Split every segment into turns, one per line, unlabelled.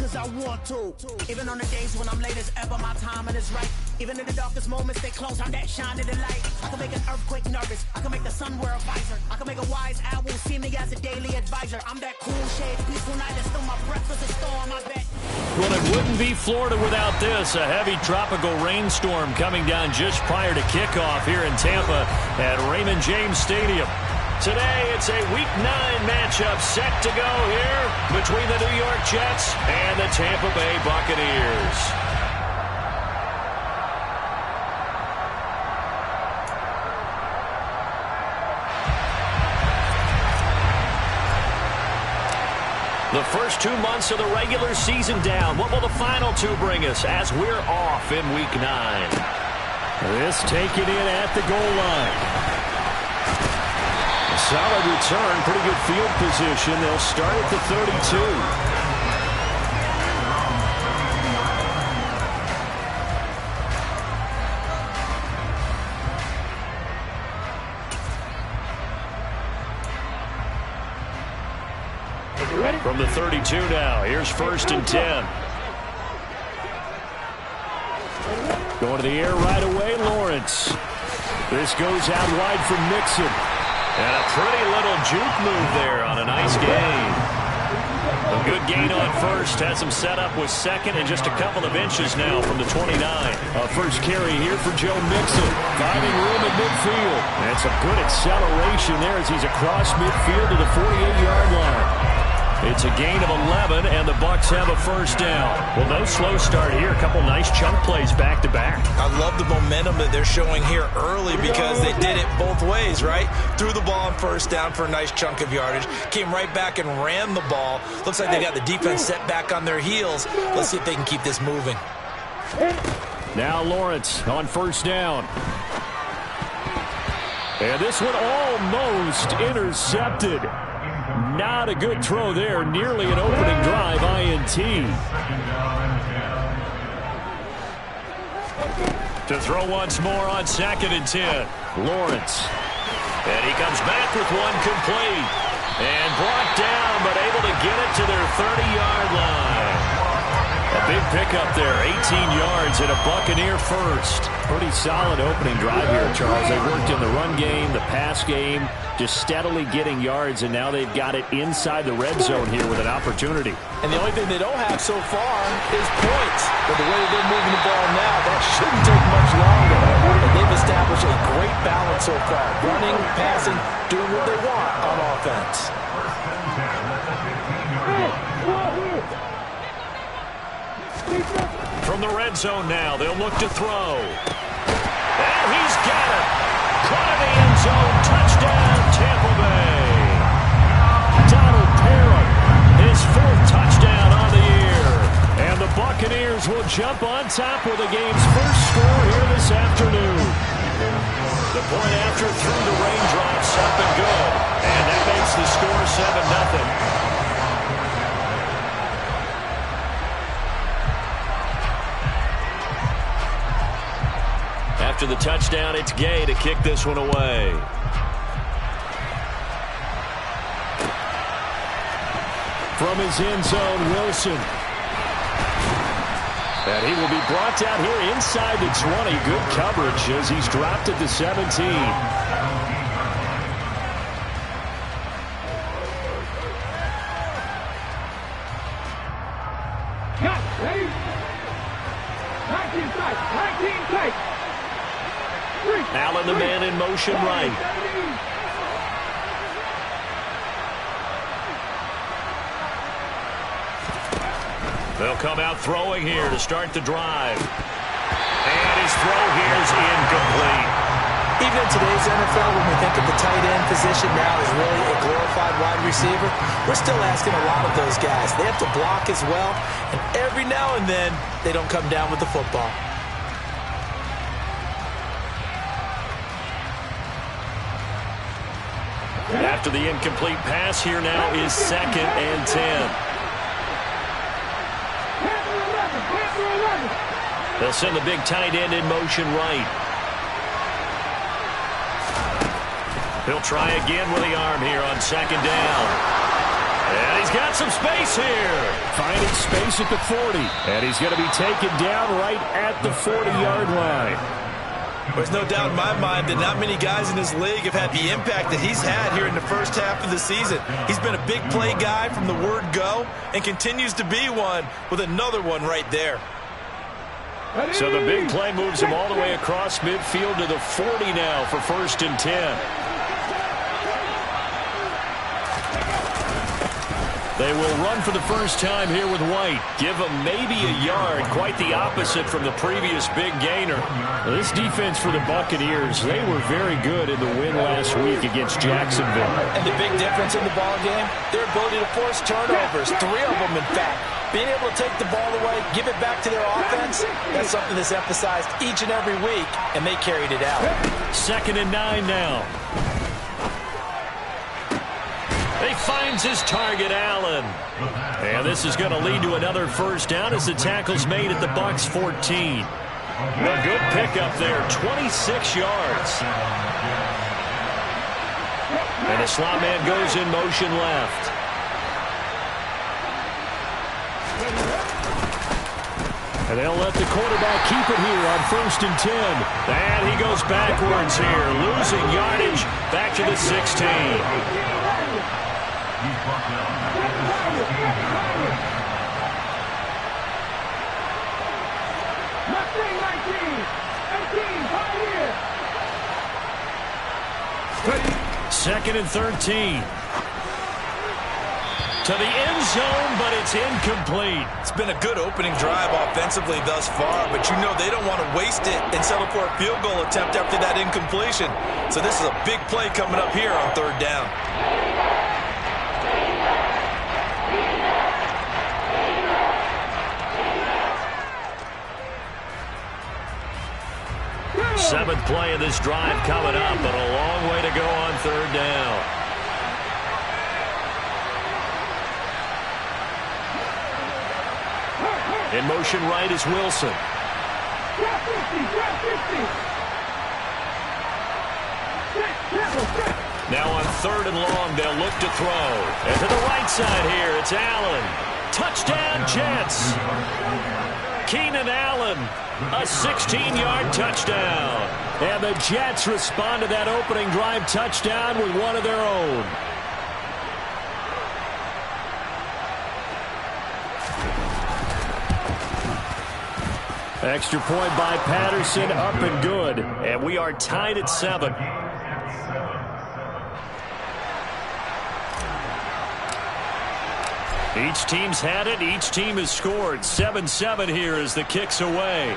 cause I want to. Even on the days when I'm late as ever, my timing is right. Even in the darkest moments, they close on that shining the light. I can make an earthquake nervous. I can make the sun wear a visor. I can make a wise owl see me as a daily advisor. I'm that cool shade, peaceful night, and still my breath is a storm, I bet.
Well, it wouldn't be Florida without this. A heavy tropical rainstorm coming down just prior to kickoff here in Tampa at Raymond James Stadium. Today, it's a Week 9 matchup set to go here between the New York Jets and the Tampa Bay Buccaneers. The first 2 months of the regular season down. What will the final two bring us as we're off in Week 9?
This taken in at the goal line.
Solid return, pretty good field position. They'll start at the 32. From the 32 now, here's 1st and 10.
Going to the air right away, Lawrence. This goes out wide for Mixon.
And a pretty little juke move there on a nice gain. A good gain on first. Has him set up with second and just a couple of inches now from the 29.
A first carry here for Joe Mixon. Finding room at midfield. And some good acceleration there as he's across midfield to the 48-yard line.
It's a gain of 11, and the Bucs have a first down. Well, no slow start here. A couple nice chunk plays back-to-back.
I love the momentum that they're showing here early because they did it both ways, right? Threw the ball on first down for a nice chunk of yardage. Came right back and ran the ball. Looks like they got the defense set back on their heels. Let's see if they can keep this moving.
Now Lawrence on first down. And this one almost intercepted. Not a good throw there. Nearly an opening drive, INT.
To throw once more on 2nd and 10.
Lawrence.
And he comes back with one complete. And brought down, but able to get it to their 30-yard line. A big pickup there, 18 yards and a Buccaneer first.
Pretty solid opening drive here, Charles. They worked in the run game, the pass game, just steadily getting yards, and now they've got it inside the red zone here with an opportunity.
And the only thing they don't have so far is points. But the way they're moving the ball now, that shouldn't take much longer. And they've established a great balance so far. Running, passing, doing what they want on offense.
From the red zone now, they'll look to throw. And he's got it. Caught in the end zone. Touchdown, Tampa Bay.
Donald Parham,
his 4th touchdown on the year.
And the Buccaneers will jump on top with the game's first score here this afternoon.
The point after through the raindrops up and good. And that makes the score 7-0. After the touchdown, it's Gay to kick this one away.
From his end zone, Wilson. And he will be brought down here inside the 20. Good coverage as he's dropped at the 17.
Allen, the man in motion right. They'll come out throwing here to start the drive. And his throw here is incomplete.
Even in today's NFL, when we think of the tight end position now as really a glorified wide receiver, we're still asking a lot of those guys. They have to block as well, and every now and then, they don't come down with the football.
After the incomplete pass, here now is 2nd and 10. They'll send the big tight end in motion right. He'll try again with the arm here on 2nd down. And he's got some space here.
Finding space at the 40. And he's going to be taken down right at the 40-yard line.
There's no doubt in my mind that not many guys in this league have had the impact that he's had here in the first half of the season. He's been a big play guy from the word go and continues to be one with another one right there.
So the big play moves him all the way across midfield to the 40 now for 1st and 10. They will run for the first time here with White. Give him maybe a yard. Quite the opposite from the previous big gainer. This defense for the Buccaneers, they were very good in the win last week against Jacksonville.
And the big difference in the ball game, their ability to force turnovers. 3 of them, in fact. Being able to take the ball away, give it back to their offense, that's something that's emphasized each and every week, and they carried it out.
2nd and 9 now. He finds his target, Allen. And this is going to lead to another first down as the tackle's made at the Bucs 14. A good pickup there, 26 yards. And the slot man goes in motion left. And they'll let the quarterback keep it here on 1st and 10. And he goes backwards here, losing yardage back to the 16. Second and 13. To the end zone, but it's incomplete.
It's been a good opening drive offensively thus far, but you know they don't want to waste it and settle for a field goal attempt after that incompletion. So this is a big play coming up here on 3rd down.
Seventh play of this drive coming up, but a long way to go on 3rd down. In motion right is Wilson. Now on 3rd and long, they'll look to throw. And to the right side here, it's Allen. Touchdown, Jets. Keenan Allen, a 16-yard touchdown. And the Jets respond to that opening drive touchdown with one of their own. Extra point by Patterson, up and good. And we are tied at 7. Each team's had it. Each team has scored. 7-7 here as the kick's away.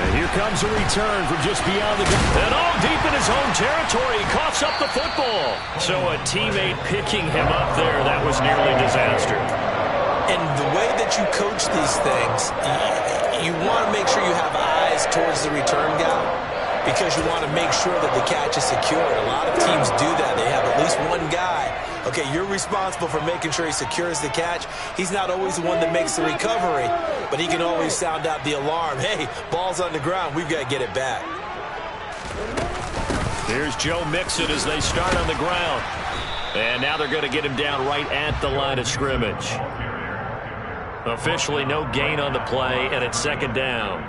And here comes a return from just beyond the goal. And all deep in his own territory. He coughs up the football. So a teammate picking him up there. That was nearly disaster.
And the way that you coach these things, you want to make sure you have eyes towards the return guy because you want to make sure that the catch is secured. A lot of teams do that. They have at least one guy. Okay, you're responsible for making sure he secures the catch. He's not always the one that makes the recovery, but he can always sound out the alarm. Hey, ball's on the ground. We've got to get it back.
Here's Joe Mixon as they start on the ground. And now they're going to get him down right at the line of scrimmage. Officially no gain on the play, and it's 2nd down.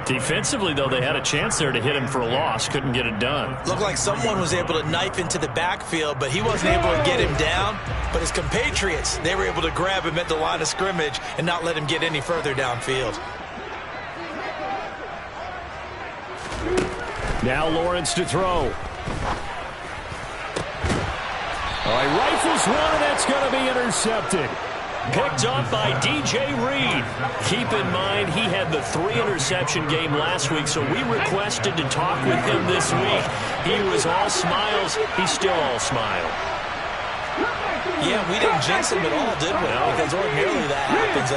Defensively, though, they had a chance there to hit him for a loss. Couldn't get it done.
Looked like someone was able to knife into the backfield, but he wasn't able to get him down. But his compatriots, they were able to grab him at the line of scrimmage and not let him get any further downfield.
Now Lawrence to throw. All right, rifles one, and that's going to be intercepted. Picked off by DJ Reed. Keep in mind, he had the 3-interception game last week, so we requested to talk with him this week. He was all smiles. He's still all smile.
Yeah, we didn't jinx him at all, did we? No. Because ordinarily that happens.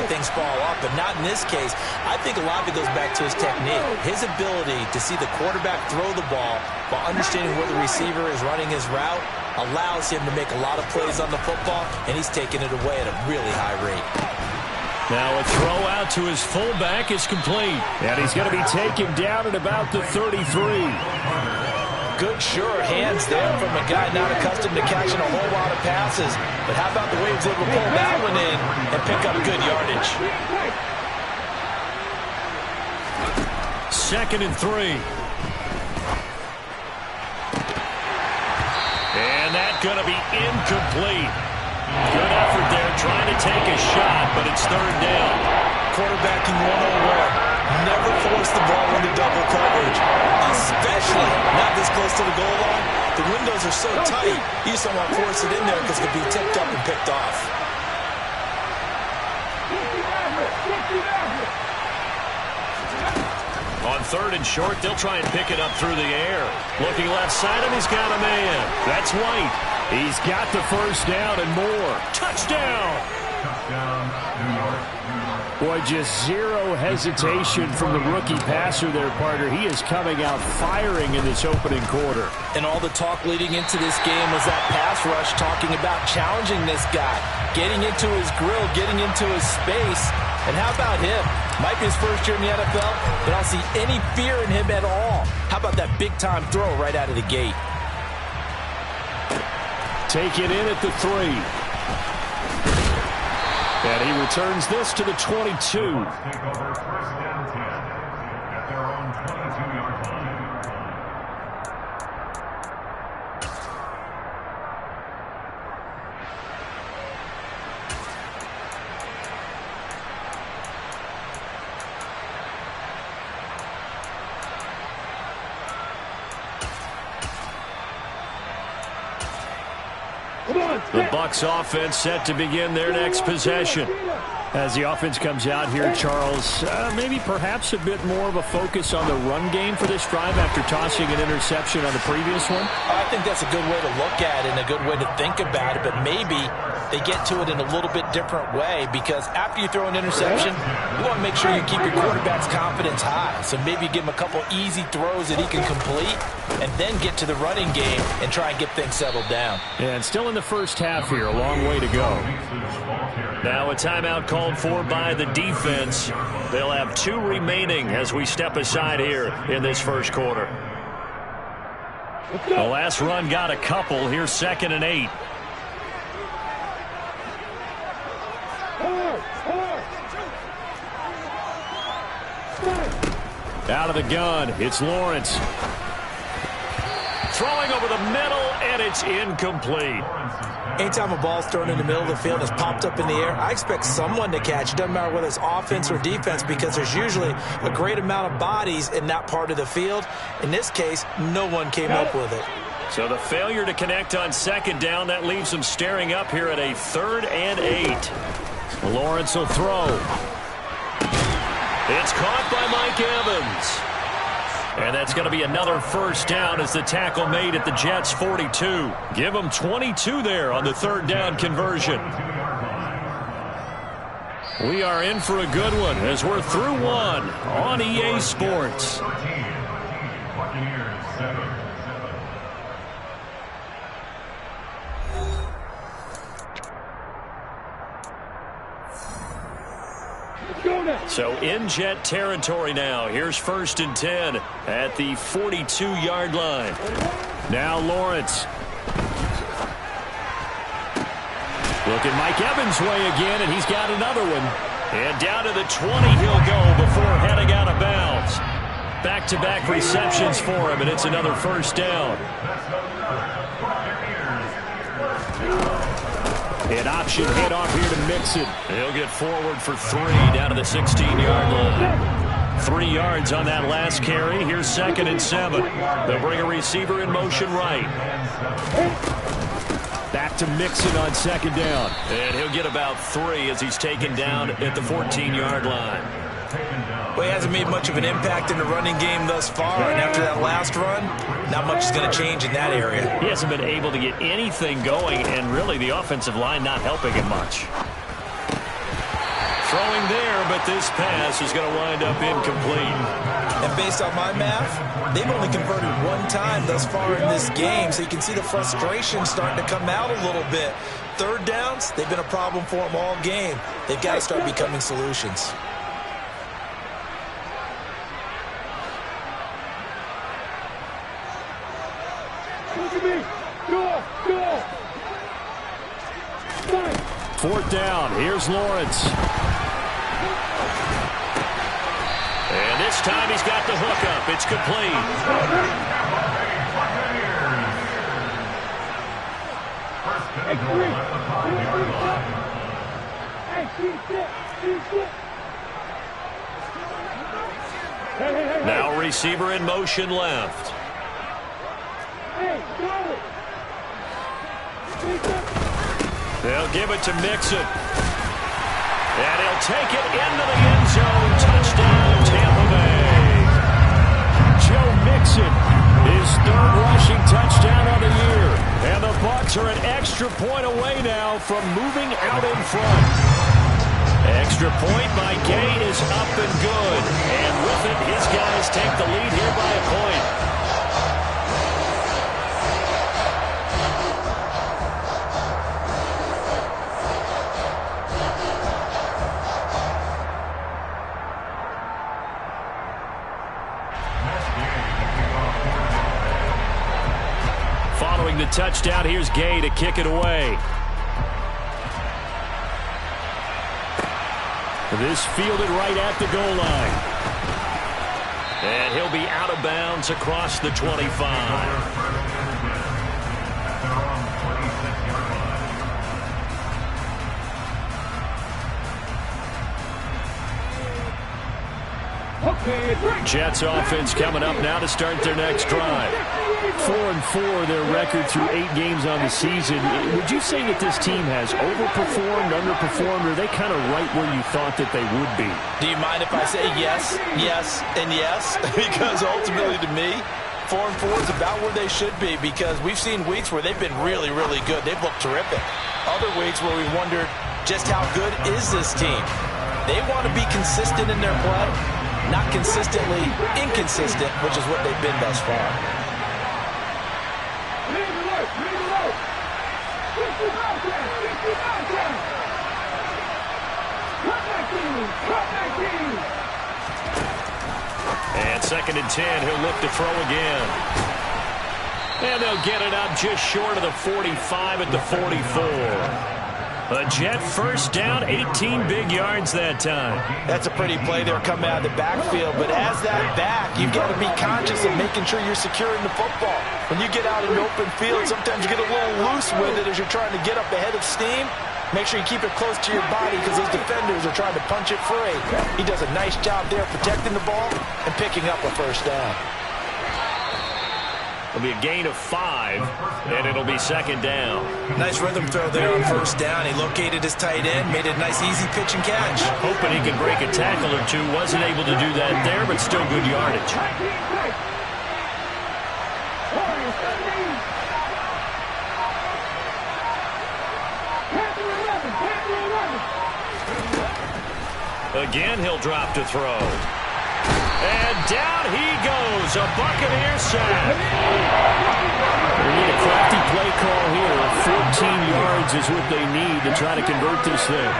Things fall off, but not in this case. I think a lot of it goes back to his technique. His ability to see the quarterback throw the ball while understanding where the receiver is running his route allows him to make a lot of plays on the football, and he's taking it away at a really high rate.
Now a throw out to his fullback is complete.
And he's going to be taken down at about the 33.
good, sure hands there from a guy not accustomed to catching a whole lot of passes. But how about the way he was able to pull that one in and pick up good yardage?
2nd and 3. And that's going to be incomplete. Good effort there, trying to take a shot, but it's 3rd down.
Quarterbacking 101. Never force the ball into double coverage, especially not this close to the goal line. The windows are so tight, you just don't want to force it in there because it could be tipped up and picked off.
On 3rd and short, they'll try and pick it up through the air. Looking left side, and he's got a man. That's White. He's got the 1st down and more. Touchdown!
Boy, just zero hesitation from the rookie passer there, partner. He is coming out firing in this opening quarter.
And all the talk leading into this game was that pass rush talking about challenging this guy, getting into his grill, getting into his space. And how about him? Might be his first year in the NFL, but I don't see any fear in him at all. How about that big-time throw right out of the gate?
Take it in at the 3. And he returns this to the 22.
The Bucs offense set to begin their next possession.
As the offense comes out here, Charles, maybe perhaps a bit more of a focus on the run game for this drive after tossing an interception on the previous one?
I think that's a good way to look at it and a good way to think about it, but maybe they get to it in a little bit different way because after you throw an interception, you want to make sure you keep your quarterback's confidence high. So maybe you give him a couple easy throws that he can complete and then get to the running game and try and get things settled down.
And still in the first half here, a long way to go.
Now a timeout called for by the defense. They'll have 2 remaining as we step aside here in this first quarter. The last run got a couple. Here's 2nd and 8. Out of the gun, it's Lawrence. Throwing over the middle, and it's incomplete.
Anytime a ball's thrown in the middle of the field and it's popped up in the air, I expect someone to catch. It doesn't matter whether it's offense or defense because there's usually a great amount of bodies in that part of the field. In this case, no one came up with it.
So the failure to connect on 2nd down, that leaves them staring up here at a 3rd and 8. Lawrence will throw. It's caught by Mike Evans. And that's going to be another 1st down as the tackle made at the Jets' 42. Give them 22 there on the 3rd down conversion. We are in for a good one as we're through one on EA Sports. So in Jet territory now. Here's 1st and 10 at the 42-yard line.
Now Lawrence. Looking Mike Evans' way again, and he's got another one.
And down to the 20 he'll go before heading out of bounds. Back-to-back receptions for him, and it's another 1st down.
An option hit off here to Mixon.
He'll get forward for 3 down to the 16-yard line. 3 yards on that last carry. Here's 2nd and 7. They'll bring a receiver in motion right.
Back to Mixon on 2nd down.
And he'll get about 3 as he's taken down at the 14-yard line.
Well, he hasn't made much of an impact in the running game thus far, and after that last run, not much is going to change in that area.
He hasn't been able to get anything going, and really the offensive line not helping him much. Throwing there, but this pass is going to wind up incomplete.
And based on my math, they've only converted 1 time thus far in this game, so you can see the frustration starting to come out a little bit. 3rd downs, they've been a problem for them all game. They've got to start becoming solutions.
4th down. Here's Lawrence. And this time he's got the hook up. It's complete. Now receiver in motion left. They'll give it to Mixon. And he'll take it into the end zone. Touchdown, Tampa Bay. Joe Mixon, his 3rd rushing touchdown of the year. And the Bucs are an extra point away now from moving out in front. Extra point by Gay is up and good. And with it, his guys take the lead here by a point. Following the touchdown, here's Gay to kick it away. This fielded right at the goal line. And he'll be out of bounds across the 25. Jets offense coming up now to start their next drive. 4-4 their record through 8 games on the season. Would you say that this team has overperformed, underperformed, or are they kind of right where you thought that they would be?
Do you mind if I say yes, yes, and yes? Because ultimately to me, 4-4 is about where they should be, because we've seen weeks where they've been really, really good. They've looked terrific. Other weeks where we wondered just how good is this team. They want to be consistent in their play, not consistently inconsistent, which is what they've been thus far.
And 2nd and 10, he'll look to throw again. And they'll get it up just short of the 45 at the 44. A Jet first down, 18 big yards that time.
That's a pretty play there coming out of the backfield. But as that back, you've got to be conscious of making sure you're securing the football. When you get out in the open field, sometimes you get a little loose with it as you're trying to get up ahead of steam. Make sure you keep it close to your body because those defenders are trying to punch it free. He does a nice job there protecting the ball and picking up a first down.
It'll be a gain of 5, and it'll be 2nd down.
Nice rhythm throw there on first down. He located his tight end, made a nice easy pitch and catch.
Hoping he could break a tackle or two. Wasn't able to do that there, but still good yardage. Again, he'll drop to throw. And down he goes, a Buccaneer sack. They need a crafty play call here. 14 yards is what they need to try to convert this thing.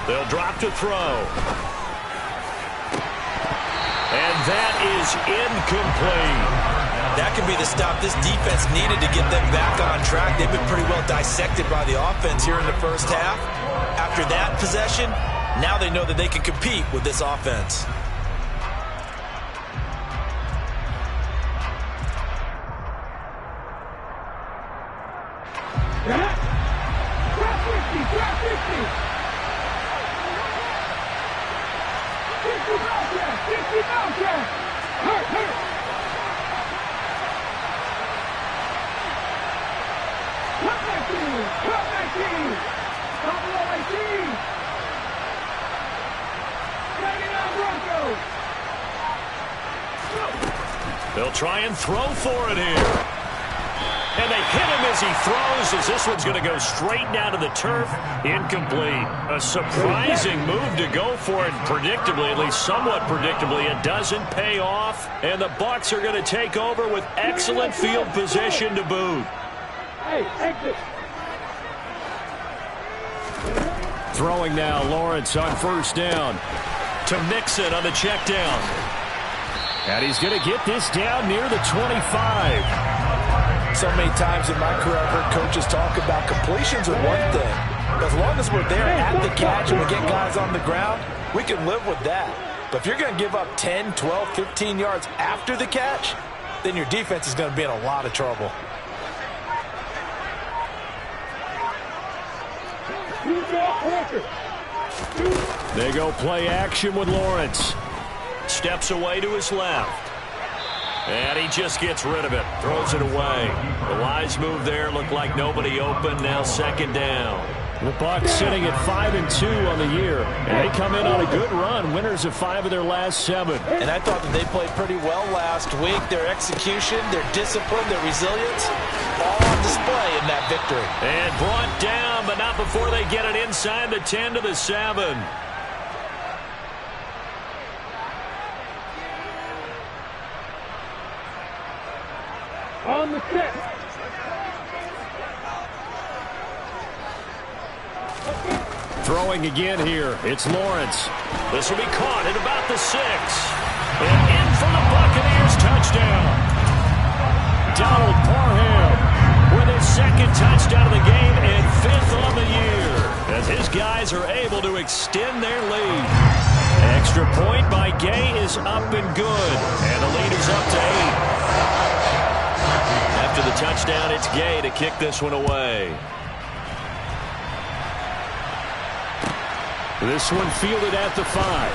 They'll drop to throw. And that is incomplete.
That could be the stop this defense needed to get them back on track. They've been pretty well dissected by the offense here in the first half. After that possession, now they know that they can compete with this offense.
They'll try and throw for it here. And they hit him as he throws, as this one's going to go straight down to the turf. Incomplete. A surprising move to go for it predictably, at least somewhat predictably. It doesn't pay off, and the Bucs are going to take over with excellent field position to boot. Throwing now, Lawrence on first down to Mixon on the check down. And he's going to get this down near the 25.
So many times in my career I've heard coaches talk about completions are one thing. But as long as we're there at the catch and we get guys on the ground, we can live with that. But if you're going to give up 10, 12, 15 yards after the catch, then your defense is going to be in a lot of trouble.
They go play action with Lawrence. Steps away to his left. And he just gets rid of it. Throws it away. The wise move there. Looked like nobody open. Now second down. The Bucs sitting at 5-2 on the year. And they come in on a good run. Winners of 5 of their last 7.
And I thought that they played pretty well last week. Their execution, their discipline, their resilience, all on display in that victory.
And brought down, but not before they get it inside the 10 to the 7.
On the set.
Throwing again here. It's Lawrence. This will be caught at about the 6. And in for the Buccaneers touchdown. Donald Parham with his second touchdown of the game and 5th on the year, as his guys are able to extend their lead. Extra point by Gay is up and good. And the lead is up to 8. After the touchdown, it's Gay to kick this one away. This one fielded at the 5.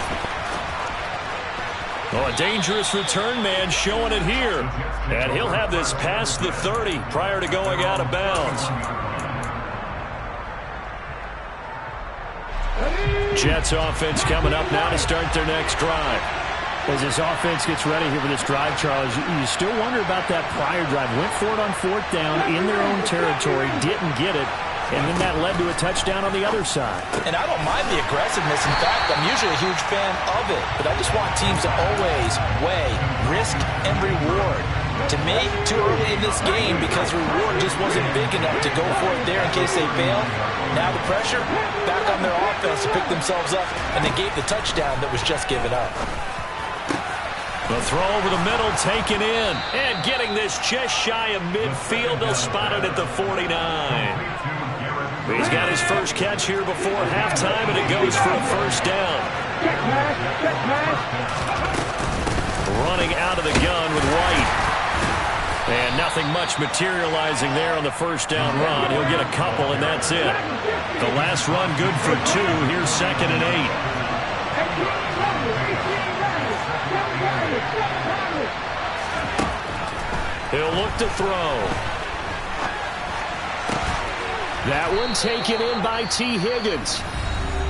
Oh, a dangerous return man showing it here. And he'll have this past the 30 prior to going out of bounds. Jets offense coming up now to start their next drive.
As this offense gets ready here for this drive, Charles, you still wonder about that prior drive. Went for it on 4th down in their own territory, didn't get it, and then that led to a touchdown on the other side.
And I don't mind the aggressiveness. In fact, I'm usually a huge fan of it. But I just want teams to always weigh risk and reward. To me, too early in this game because reward just wasn't big enough to go for it there in case they fail. Now the pressure back on their offense to pick themselves up, and they gave the touchdown that was just given up.
The throw over the middle, taken in. And getting this just shy of midfield. They'll spot it at the 49. He's got his first catch here before halftime, and it goes for a first down. Running out of the gun with White. And nothing much materializing there on the first down run. He'll get a couple, and that's it. The last run good for 2. Here's 2nd and 8. He'll look to throw. That one taken in by T. Higgins.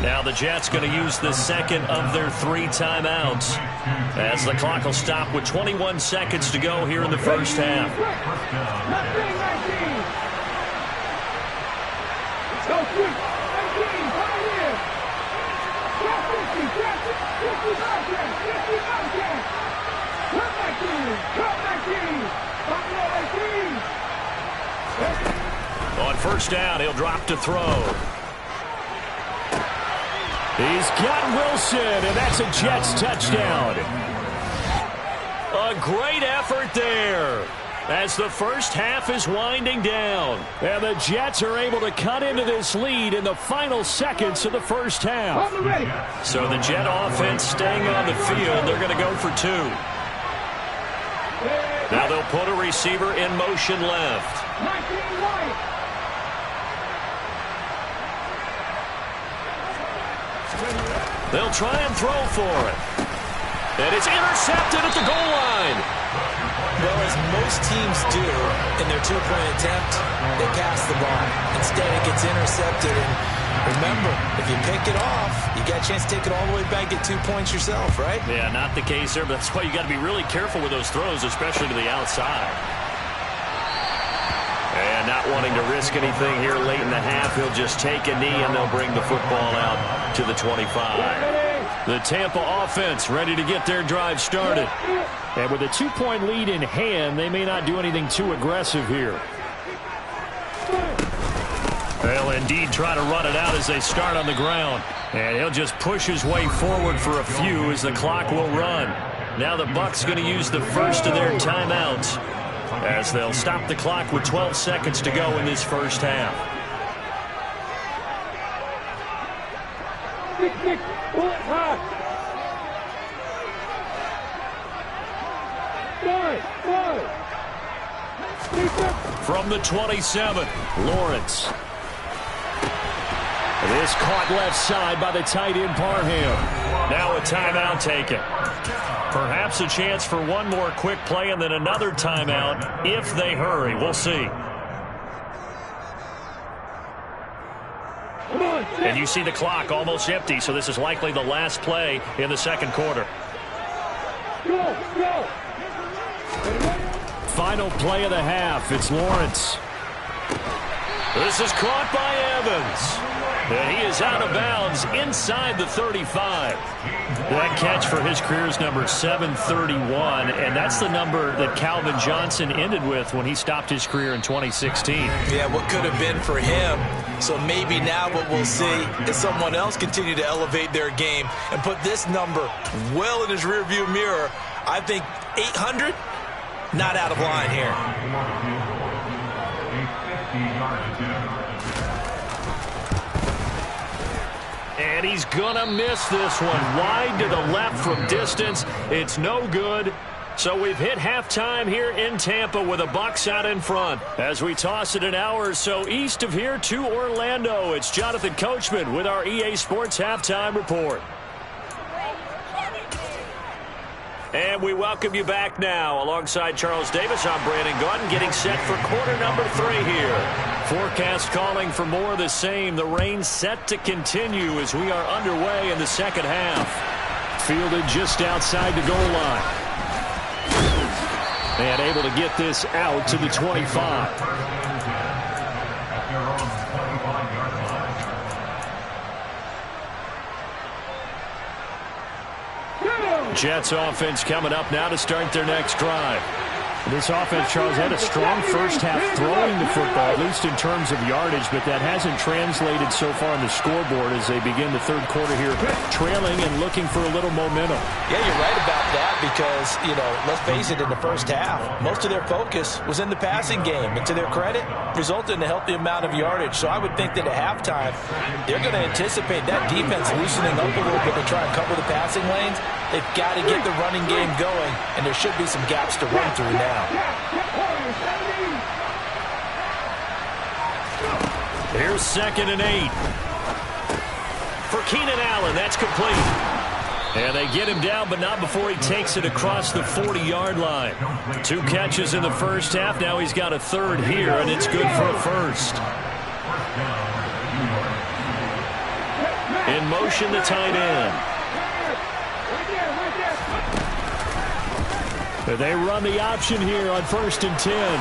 Now the Jets going to use the second of their 3 timeouts, as the clock will stop with 21 seconds to go here in the first half. On first down, he'll drop to throw. He's got Wilson, and that's a Jets touchdown. A great effort there as the first half is winding down. And the Jets are able to cut into this lead in the final seconds of the first half. So the Jet offense staying on the field. They're going to go for 2. Now they'll put a receiver in motion left. They'll try and throw for it. And it's intercepted at the goal line.
Well, as most teams do in their 2-point attempt, they pass the ball. Instead, it gets intercepted. And remember, if you pick it off, you got a chance to take it all the way back, get 2 points yourself, right?
Yeah, not the case there, but that's why you got to be really careful with those throws, especially to the outside. And not wanting to risk anything here late in the half, he'll just take a knee and they'll bring the football out to the 25. The Tampa offense ready to get their drive started.
And with a 2-point lead in hand, they may not do anything too aggressive here.
They'll indeed try to run it out as they start on the ground. And he'll just push his way forward for a few as the clock will run. Now the Bucs going to use the first of their timeouts as they'll stop the clock with 12 seconds to go in this first half.
6-6, bullet high. 5.
From the 27, Lawrence. This caught left side by the tight end Parham. Now a timeout taken. Perhaps a chance for one more quick play and then another timeout if they hurry. We'll see. And you see the clock almost empty, so this is likely the last play in the second quarter.
Go.
Final play of the half. It's Lawrence. This is caught by Evans. And he is out of bounds inside the 35. That catch for his career is number 731, and that's the number that Calvin Johnson ended with when he stopped his career in 2016.
Yeah, what could have been for him. So maybe now what we'll see is someone else continue to elevate their game and put this number well in his rearview mirror. I think 800, not out of line here.
And he's going to miss this one. Wide to the left from distance. It's no good. So we've hit halftime here in Tampa with the Bucs out in front. As we toss it an hour or so east of here to Orlando, it's Jonathan Coachman with our EA Sports Halftime Report. And we welcome you back now. Alongside Charles Davis, I'm Brandon Gaudin, getting set for quarter number 3 here. Forecast calling for more of the same. The rain set to continue as we are underway in the second half. Fielded just outside the goal line. And able to get this out to the 25. Jets offense coming up now to start their next drive.
This offense, Charles, had a strong first half throwing the football, at least in terms of yardage, but that hasn't translated so far on the scoreboard as they begin the third quarter here, trailing and looking for a little momentum.
Yeah, you're right about that because, let's face it, in the first half, most of their focus was in the passing game. And to their credit, resulted in a healthy amount of yardage. So I would think that at halftime, they're going to anticipate that defense loosening up a little bit to try and cover the passing lanes. They've got to get the running game going, and there should be some gaps to run through now.
Here's 2nd and 8. For Keenan Allen, that's complete. And they get him down, but not before he takes it across the 40-yard line. 2 catches in the first half. Now he's got a third here, and it's good for a first. In motion, the tight end. They run the option here on 1st and 10.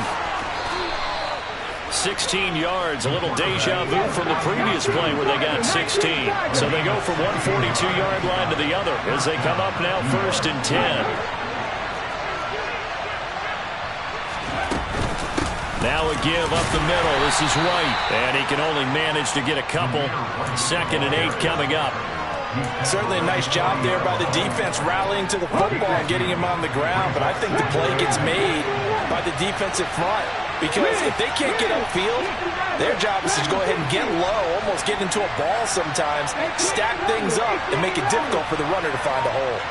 16 yards, a little deja vu from the previous play where they got 16. So they go from one 42-yard line to the other as they come up now 1st and 10. Now a give up the middle. This is White, and he can only manage to get a couple. 2nd and 8 coming up.
Certainly a nice job there by the defense rallying to the football and getting him on the ground, but I think the play gets made by the defensive front because if they can't get upfield, their job is to go ahead and get low, almost get into a ball sometimes, stack things up, and make it difficult for the runner to find a hole.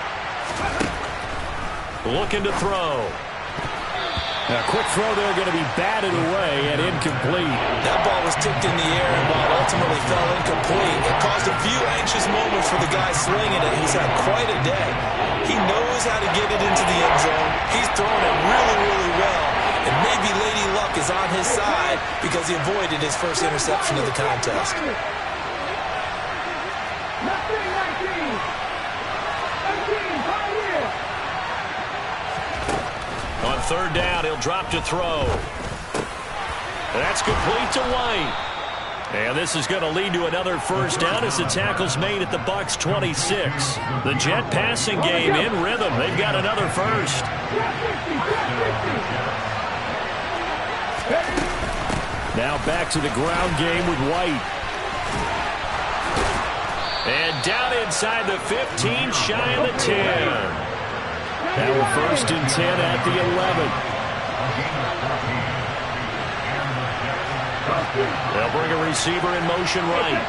Looking to throw. A quick throw there going to be batted away and incomplete.
That ball was tipped in the air and ball ultimately fell incomplete. It caused a few anxious moments for the guy slinging it. He's had quite a day. He knows how to get it into the end zone. He's throwing it really, really well. And maybe Lady Luck is on his side because he avoided his first interception of the contest.
On 3rd down, he'll drop to throw. That's complete to White. And this is going to lead to another first down as the tackle's made at the Bucs 26. The Jet passing game in rhythm. They've got another first.
Now back to the ground game with White.
And down inside the 15, shy of the 10.
Now we're 1st and 10 at the 11.
They'll bring a receiver in motion right.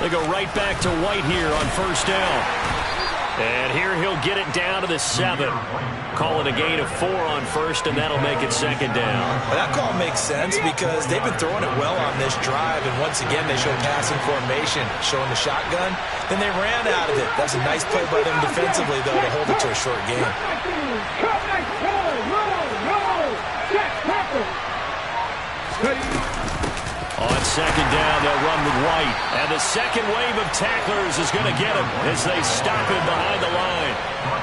They go right back to White here on 1st down. And here he'll get it down to the 7. Call it a gain of 4 on 1st, and that'll make it 2nd down.
Well, that call makes sense because they've been throwing it well on this drive, and once again they show passing formation, showing the shotgun. Then they ran out of it. That's a nice play by them defensively, though, to hold it to a short game.
On 2nd down, they'll run with White. And the second wave of tacklers is going to get him as they stop him behind the line.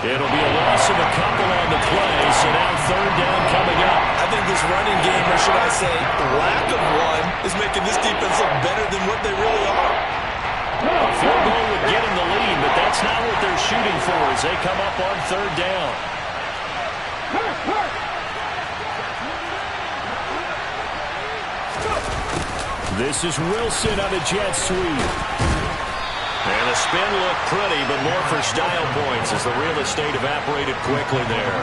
It'll be a loss of a couple on the play, so now 3rd down coming up.
I think this running game, or should I say lack of one, is making this defense look better than what they really are.
A field goal would get him the lead, but that's not what they're shooting for as they come up on 3rd down.
This is Wilson on the jet sweep.
And the spin looked pretty, but more for style points as the real estate evaporated quickly there.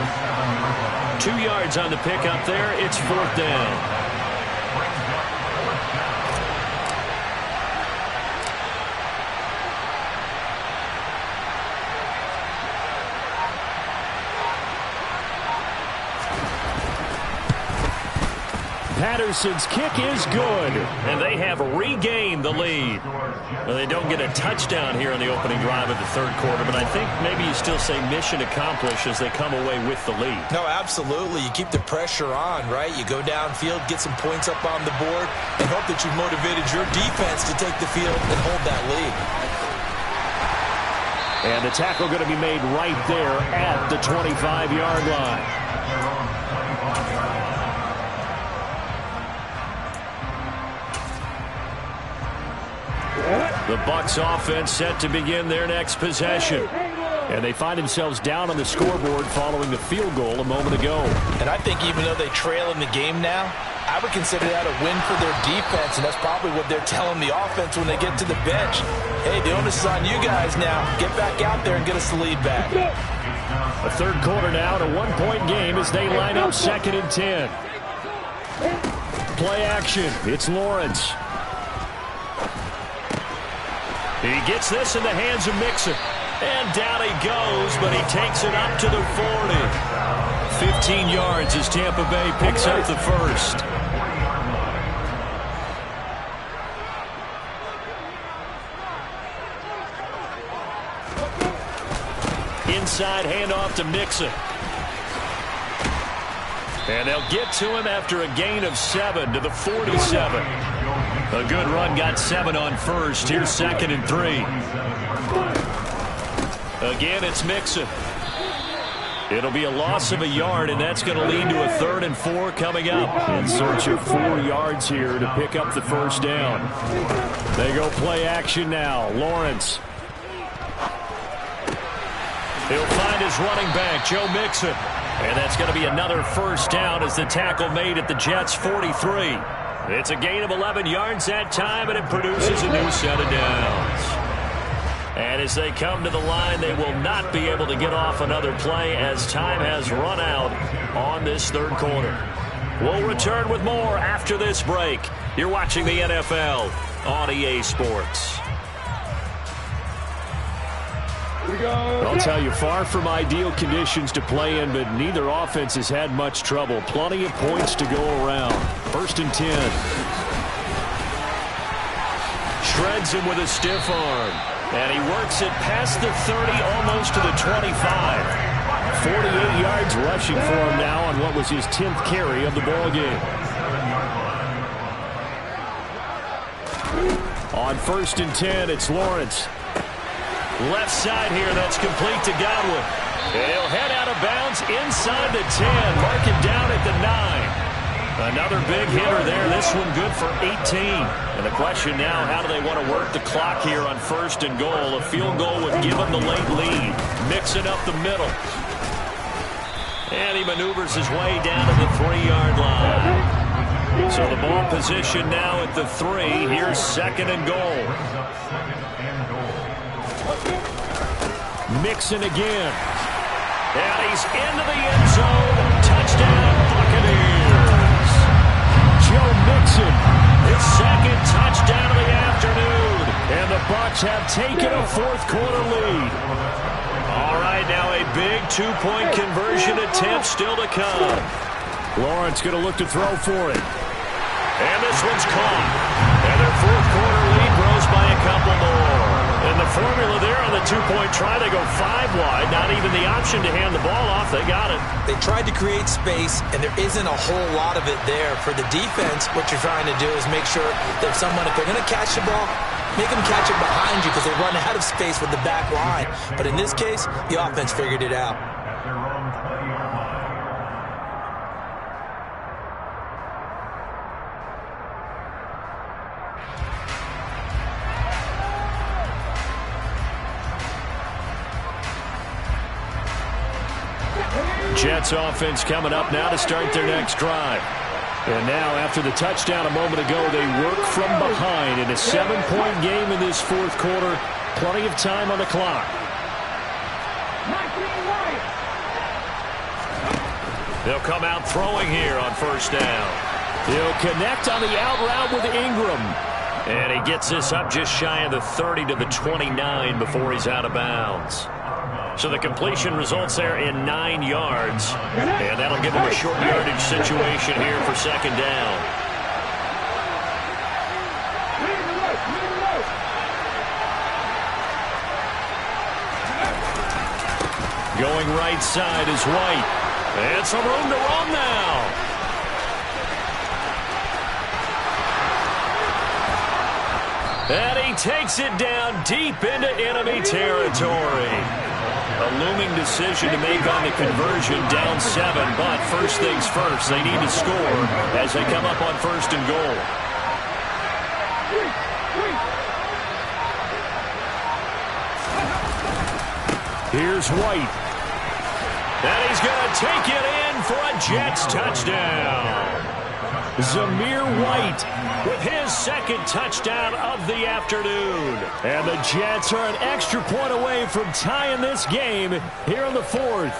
2 yards on the pickup there. It's 4th down.
Patterson's kick is good.
And they have regained the lead. Well, they don't get a touchdown here in the opening drive of the 3rd quarter, but I think maybe you still say mission accomplished as they come away with the lead.
No, absolutely. You keep the pressure on, right? You go downfield, get some points up on the board, and hope that you've motivated your defense to take the field and hold that lead.
And the tackle going to be made right there at the 25-yard line.
The Bucs offense set to begin their next possession.
And they find themselves down on the scoreboard following the field goal a moment ago.
And I think even though they trail in the game now, I would consider that a win for their defense, and that's probably what they're telling the offense when they get to the bench. Hey, the onus is on you guys now. Get back out there and get us the lead back.
A 3rd quarter now, and a 1-point game as they line up 2nd and 10. Play action. It's Lawrence.
He gets this in the hands of Mixon. And down he goes, but he takes it up to the 40. 15 yards as Tampa Bay picks up the 1st. Inside handoff to Mixon. And they'll get to him after a gain of 7 to the 47. A good run got 7 on 1st. Here's 2nd and 3. Again, it's Mixon. It'll be a loss of a yard, and that's going to lead to a 3rd and 4 coming up.
In search of 4 yards here to pick up the 1st down. They go play action now. Lawrence.
He'll find his running back, Joe Mixon. And that's going to be another 1st down as the tackle made at the Jets' 43. It's a gain of 11 yards that time, and it produces a new set of downs. And as they come to the line, they will not be able to get off another play as time has run out on this 3rd quarter. We'll return with more after this break. You're watching the NFL on EA Sports.
I'll tell you, far from ideal conditions to play in, but neither offense has had much trouble. Plenty of points to go around. 1st and 10.
Shreds him with a stiff arm. And he works it past the 30, almost to the 25.
48 yards rushing for him now on what was his 10th carry of the ball game. On 1st and 10, it's Lawrence.
Left side here, that's complete to Godwin. And he'll head out of bounds inside the 10. Mark it down at the 9. Another big hitter there. This one good for 18. And the question now, how do they want to work the clock here on 1st and goal? A field goal would give them the late lead. Mixing up the middle. And he maneuvers his way down to the 3-yard line. So the ball position now at the 3. Here's 2nd and goal. Mixon again. And he's into the end zone. Touchdown, Buccaneers. Joe Mixon, his 2nd touchdown of the afternoon. And the Bucs have taken a 4th quarter lead. All right, now a big 2-point conversion attempt still to come.
Lawrence going to look to throw for it.
And this one's caught. And their 4th quarter lead grows by a couple more. And the formula there on the 2-point try, they go 5 wide. Not even the option to hand the ball off. They got it.
They tried to create space, and there isn't a whole lot of it there. For the defense, what you're trying to do is make sure that if they're going to catch the ball, make them catch it behind you because they run out of space with the back line. But in this case, the offense figured it out.
Jets offense coming up now to start their next drive.
And now, after the touchdown a moment ago, they work from behind in a 7-point game in this 4th quarter. Plenty of time on the clock.
They'll come out throwing here on 1st down.
He'll connect on the out route with Ingram.
And he gets this up just shy of the 30 to the 29 before he's out of bounds. So the completion results there in 9 yards. And that'll give them a short yardage situation here for 2nd down. Going right side is White. And some room to run now. And he takes it down deep into enemy territory. A looming decision to make on the conversion, down 7. But first things first, they need to score as they come up on 1st and goal.
Here's White.
And he's going to take it in for a Jets touchdown.
Zamir White
with his 2nd touchdown of the afternoon.
And the Jets are an extra point away from tying this game here in the 4th.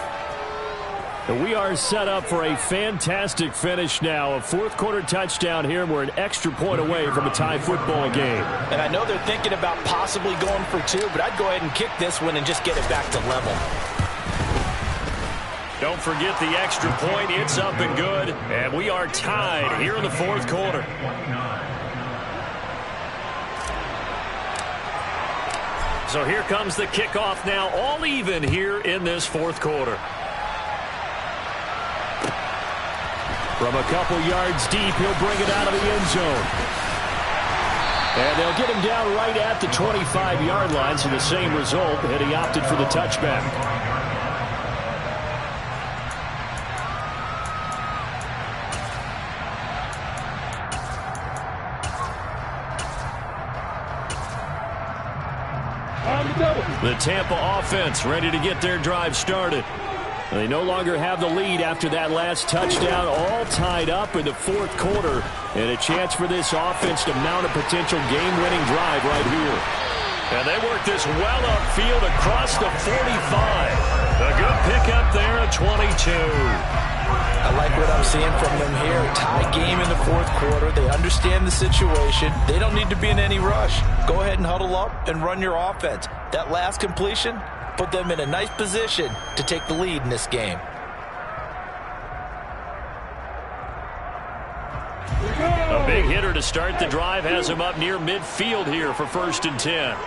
And we are set up for a fantastic finish now. A 4th quarter touchdown here, and we're an extra point away from a tie football game.
And I know they're thinking about possibly going for 2, but I'd go ahead and kick this one and just get it back to level.
Don't forget the extra point. It's up and good. And we are tied here in the 4th quarter. So here comes the kickoff now, all even here in this 4th quarter.
From a couple yards deep, he'll bring it out of the end zone. And they'll get him down right at the 25-yard line, so the same result, and he opted for the touchback.
The Tampa offense ready to get their drive started.
They no longer have the lead after that last touchdown, all tied up in the 4th quarter. And a chance for this offense to mount a potential game-winning drive right here.
And they work this well upfield across the 45. A good pickup there at 22.
I like what I'm seeing from them here. Tie game in the 4th quarter. They understand the situation. They don't need to be in any rush. Go ahead and huddle up and run your offense. That last completion put them in a nice position to take the lead in this game.
A big hitter to start the drive has him up near midfield here for 1st and 10.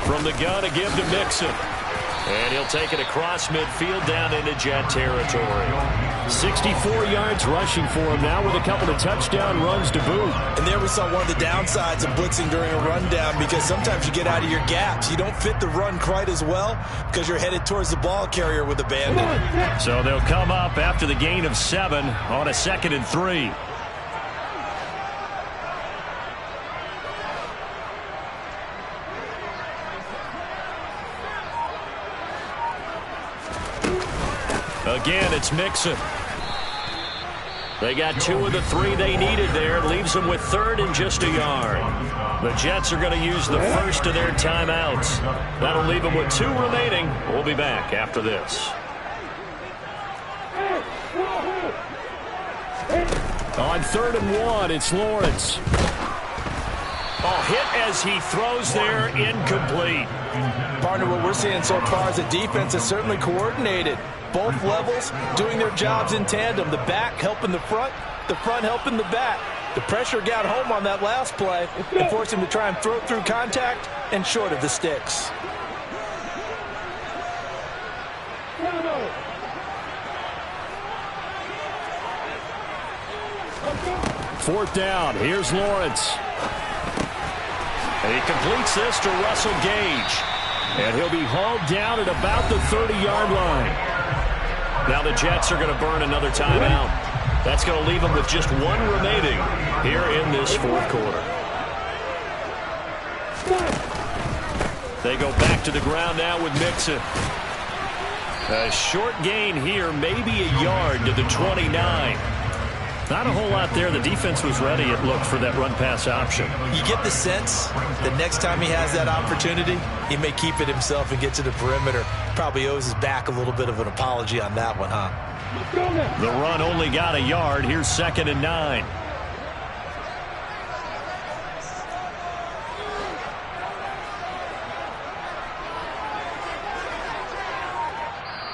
From the gun, a give to Mixon. And he'll take it across midfield down into Jet territory.
64 yards rushing for him now with a couple of touchdown runs to boot.
And there we saw one of the downsides of blitzing during a rundown, because sometimes you get out of your gaps. You don't fit the run quite as well because you're headed towards the ball carrier with abandon.
So they'll come up after the gain of 7 on a 2nd and 3. Again, it's Mixon. They got 2 of the 3 they needed there. It leaves them with 3rd and just a yard. The Jets are going to use the first of their timeouts. That'll leave them with 2 remaining. We'll be back after this.
On 3rd and 1, it's Lawrence.
Hit as he throws there, incomplete.
Partner, what we're seeing so far is the defense is certainly coordinated. Both levels doing their jobs in tandem. The back helping the front helping the back. The pressure got home on that last play and forced him to try and throw through contact and short of the sticks.
Fourth down. Here's Lawrence.
And he completes this to Russell Gage.
And he'll be hauled down at about the 30-yard line.
Now the Jets are going to burn another timeout. That's going to leave them with just 1 remaining here in this 4th quarter. They go back to the ground now with Mixon. A short gain here, maybe a yard to the 29.
Not a whole lot there. The defense was ready, it looked, for that run-pass option.
You get the sense that next time he has that opportunity, he may keep it himself and get to the perimeter. Probably owes his back a little bit of an apology on that one, huh?
The run only got a yard. Here's 2nd and 9.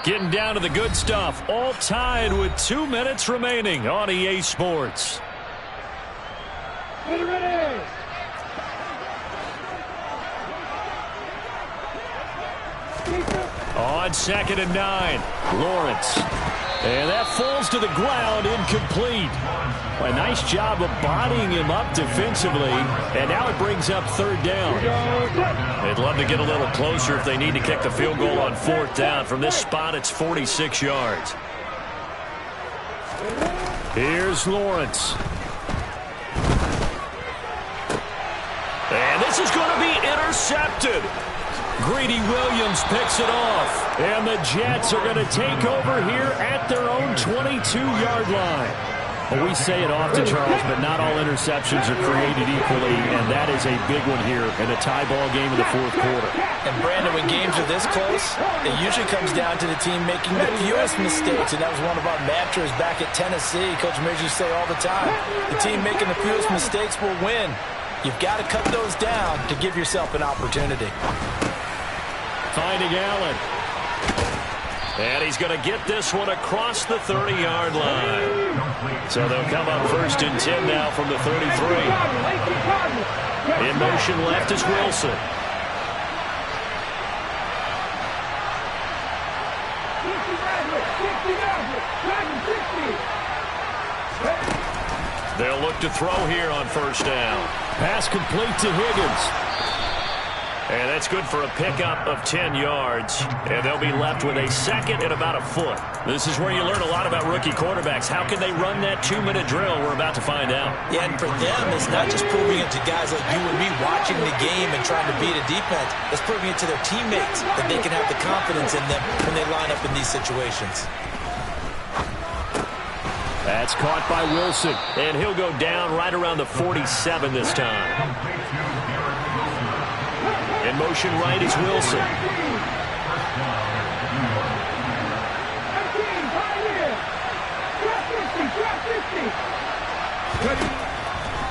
Getting down to the good stuff. All tied with 2 minutes remaining on EA Sports.
Ready.
On 2nd and 9. Lawrence. And that falls to the ground, incomplete.
A nice job of bodying him up defensively. And now it brings up 3rd down.
They'd love to get a little closer if they need to kick the field goal on 4th down. From this spot, it's 46 yards.
Here's Lawrence.
And this is going to be intercepted.
Greedy Williams picks it off. And the Jets are going to take over here at their own 22-yard line. Well, we say it often, Charles, but not all interceptions are created equally, and that is a big one here in a tie ball game in the 4th quarter.
And, Brandon, when games are this close, it usually comes down to the team making the fewest mistakes, and that was one of our mantras back at Tennessee. Coach Mears used to say all the time, the team making the fewest mistakes will win. You've got to cut those down to give yourself an opportunity.
Finding Allen.
And he's going to get this one across the 30-yard line. So they'll come up 1st and 10 now from the 33. In motion left is Wilson. They'll look to throw here on 1st down.
Pass complete to Higgins.
And that's good for a pickup of 10 yards. And they'll be left with a 2nd and about a foot. This is where you learn a lot about rookie quarterbacks. How can they run that 2-minute drill? We're about to find out.
Yeah, and for them, it's not just proving it to guys like you and me watching the game and trying to beat a defense. It's proving it to their teammates that they can have the confidence in them when they line up in these situations.
That's caught by Wilson.
And he'll go down right around the 47 this time. In motion right is Wilson.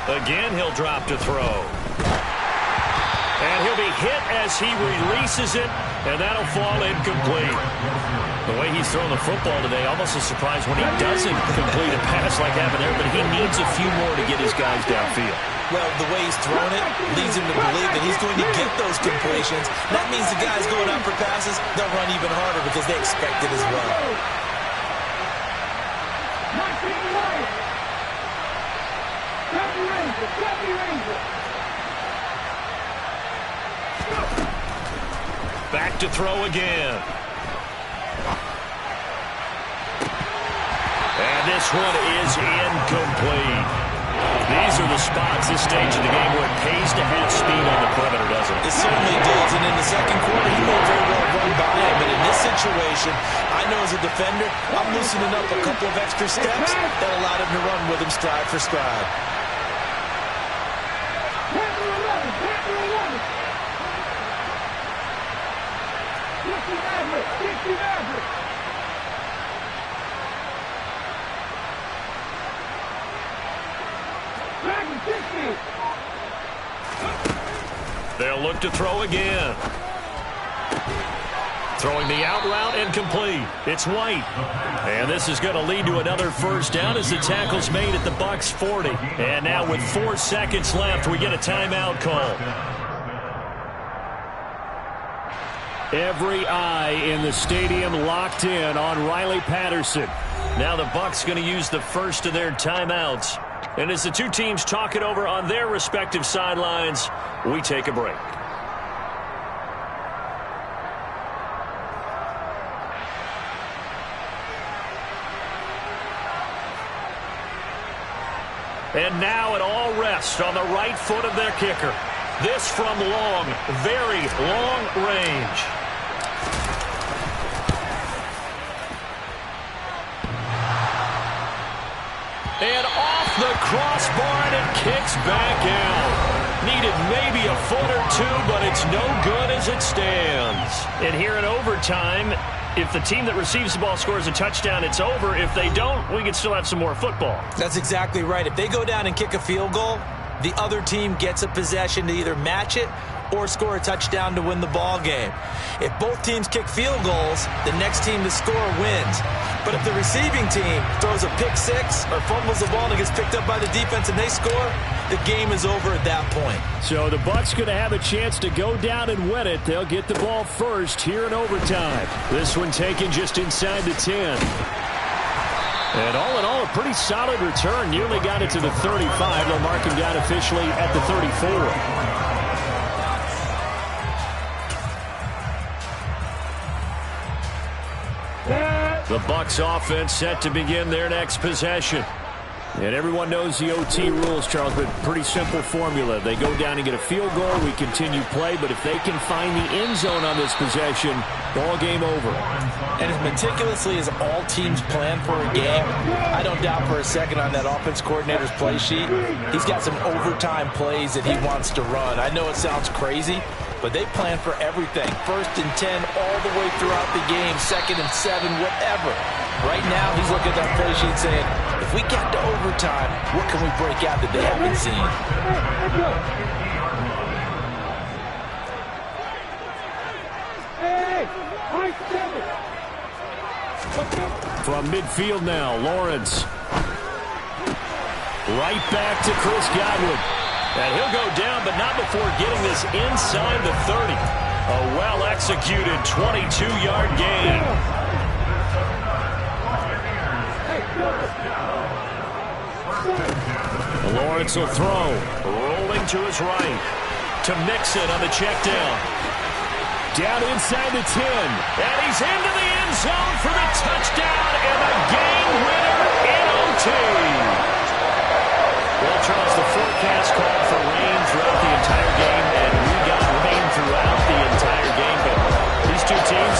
Again, he'll drop to throw. And he'll be hit as he releases it And that'll fall incomplete. The way he's throwing the football today, almost a surprise when he doesn't complete a pass like happened there, but he needs a few more to get his guys downfield.
Well, the way he's throwing it leads him to believe that he's going to get those completions. That means the guys going out for passes, they'll run even harder because they expect it as well.
Back to throw again. And this one is incomplete. These are the spots, this stage of the game, where it pays to have speed on the perimeter, doesn't it?
It certainly does, and in the second quarter, he may very well run by him. But in this situation, I know as a defender, I'm loosening up a couple of extra steps that allowed him to run with him stride for stride.
They'll look to throw again. Throwing the out route incomplete. It's White. And this is going to lead to another first down as the tackle's made at the Bucs 40. And now with 4 seconds left, we get a timeout call. Every eye in the stadium locked in on Riley Patterson. Now the Bucs going to use the first of their timeouts. And as the two teams talk it over on their respective sidelines, we take a break. And now it all rests on the right foot of their kicker. This from long, very long range. And off the crossbar, and it kicks back out. Needed maybe a foot or two, but it's no good as it stands. And here in overtime, if the team that receives the ball scores a touchdown, it's over. If they don't, we can still have some more football.
That's exactly right. If they go down and kick a field goal, the other team gets a possession to either match it or score a touchdown to win the ball game. If both teams kick field goals, the next team to score wins. But if the receiving team throws a pick six or fumbles the ball and it gets picked up by the defense and they score, the game is over at that point.
So the Bucs going to have a chance to go down and win it. They'll get the ball first here in overtime. This one taken just inside the 10. And all in all, a pretty solid return. Nearly got it to the 35. They'll mark him down officially at the 34. The Bucs offense set to begin their next possession. And everyone knows the OT rules, Charles, but pretty simple formula. They go down and get a field goal, we continue play, but if they can find the end zone on this possession, ball game over.
And as meticulously as all teams plan for a game, I don't doubt for a second on that offense coordinator's play sheet, he's got some overtime plays that he wants to run. I know it sounds crazy, but they plan for everything. 1st and 10 all the way throughout the game, 2nd and 7, whatever. Right now, he's looking at that play sheet saying, if we get to overtime, what can we break out that they haven't seen?
From midfield now, Lawrence. Right back to Chris Godwin.
And he'll go down, but not before getting this inside the 30. A well-executed 22-yard gain. Lawrence will throw. Rolling to his right. To Mixon on the check down.
Down inside the 10.
And he's into the end zone for the touchdown and the game winner in OT. Well, Charles, the forecast called for rain throughout the entire game, and we got rain throughout the entire game. But these two teams,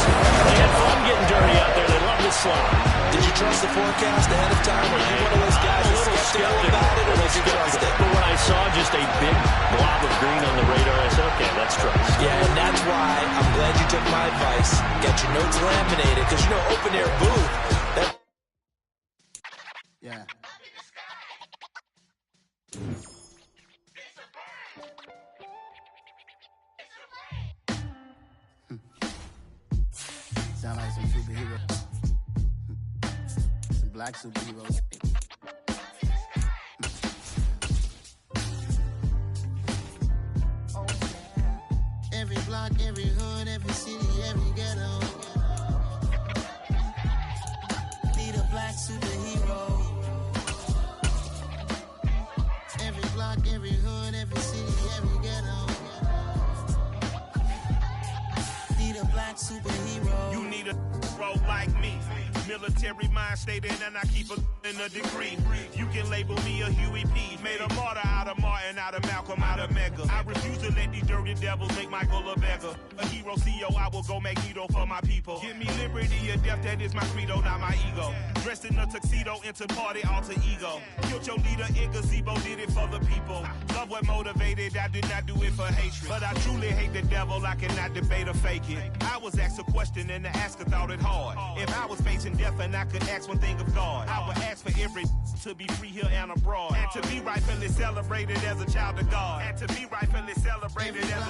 they had fun getting dirty out there. They love this slide.
Did you trust the forecast ahead of time? Were you one of those guys that's skeptical about it, or did you trust it?
But when I saw just a big blob of green on the radar, I said, okay, let's trust.
Yeah, and that's why I'm glad you took my advice. Get your notes laminated, because, you know, open-air booth.
Yeah. Sound like some superheroes. Some black superheroes. Every block, every hood, every city, every ghetto. Need a black superhero. Every block, every hood, every city, every ghetto. Need a black superhero.
You need a bro like me. Military mind stated, and I keep in a degree. You can label me a Huey P. Made a martyr out of Martin, out of Malcolm, out of Mega. I refuse to let these dirty devils make Michael a beggar. A hero CEO, I will go Magneto for my people. Give me liberty or death, that is my credo, not my ego. Dressed in a tuxedo, into party, alter ego. Killed your leader in gazebo, did it for the people. Love what motivated, I did not do it for hatred. But I truly hate the devil, I cannot debate or fake it. I was asked a question and the asker thought it hard. If I was facing death and I could ask one thing of God, I would ask for every to be free here and abroad, and to be rightfully celebrated as a child of God, and to be rightfully celebrated as a